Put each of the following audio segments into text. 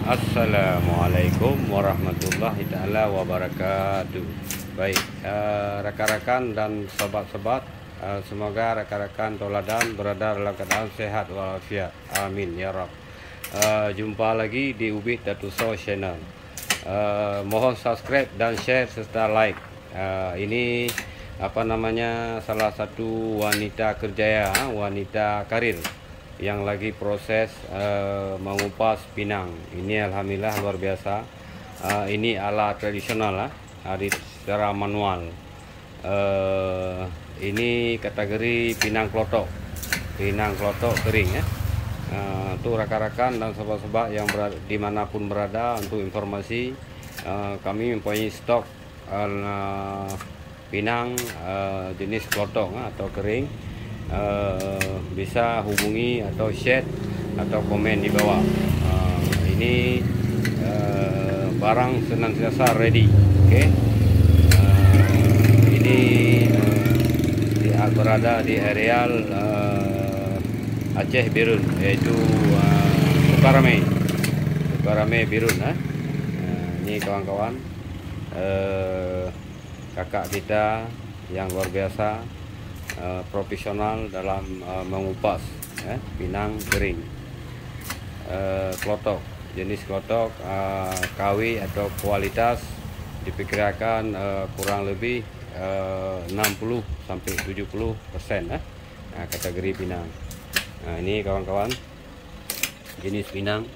Assalamualaikum warahmatullahi taala wabarakatuh. Baik, rekan-rekan dan sobat-sobat, semoga rekan-rekan toladan berada dalam keadaan sehat walafiat. Amin ya Rabb. Jumpa lagi di Ubid Datuk So Channel. Mohon subscribe dan share serta like. Ini salah satu wanita kerjaya, wanita karir yang lagi proses mengupas pinang. Ini alhamdulillah luar biasa. Ini ala tradisional secara manual. Ini kategori pinang klotok kering ya. Untuk rekan-rekan dan sobat-sobat yang dimanapun berada, untuk informasi, kami mempunyai stok pinang jenis klotok atau kering. Bisa hubungi atau chat atau komen di bawah. Ini barang senantiasa ready. Oke. Ini berada di areal Aceh Birun, yaitu Sukarame Birun. Ini kawan-kawan, kakak kita yang luar biasa, profesional dalam mengupas pinang kering, klotok, jenis klotok KW atau kualitas diperkirakan kurang lebih 60-70% kategori pinang. Ini kawan-kawan, jenis pinang.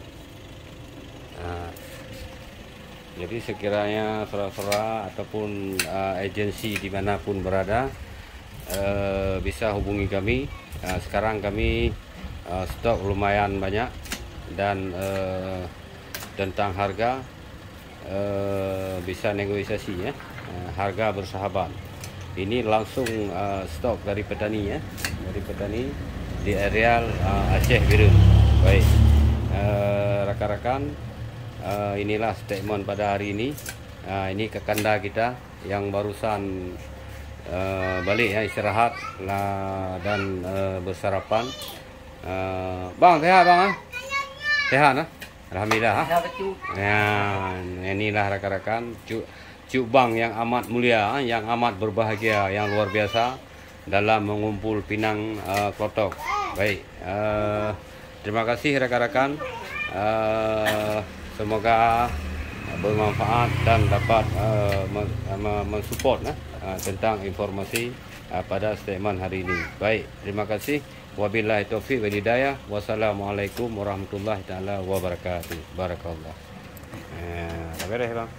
Jadi sekiranya saudara-saudara ataupun agensi dimanapun berada, bisa hubungi kami. Sekarang kami stok lumayan banyak, dan tentang harga bisa negosiasi ya. Harga bersahabat. Ini langsung stok dari petani ya, dari petani di areal Aceh Birun. Baik, rekan-rekan, inilah statement pada hari ini. Ini kekanda kita yang barusan balik ya, istirahat dan bersarapan. Bang, sehat bang? Sehat nah? Alhamdulillah. Inilah rekan-rekan, cuk bang yang amat mulia, yang amat berbahagia, yang luar biasa dalam mengumpul pinang klotok. Baik, terima kasih rekan-rekan. Semoga bermanfaat dan dapat mensupport tentang informasi pada statement hari ini. Baik, terima kasih. Wabillahi taufiq wal hidayah. Wassalamualaikum warahmatullahi taala wabarakatuh. Barakallah. Beres bang.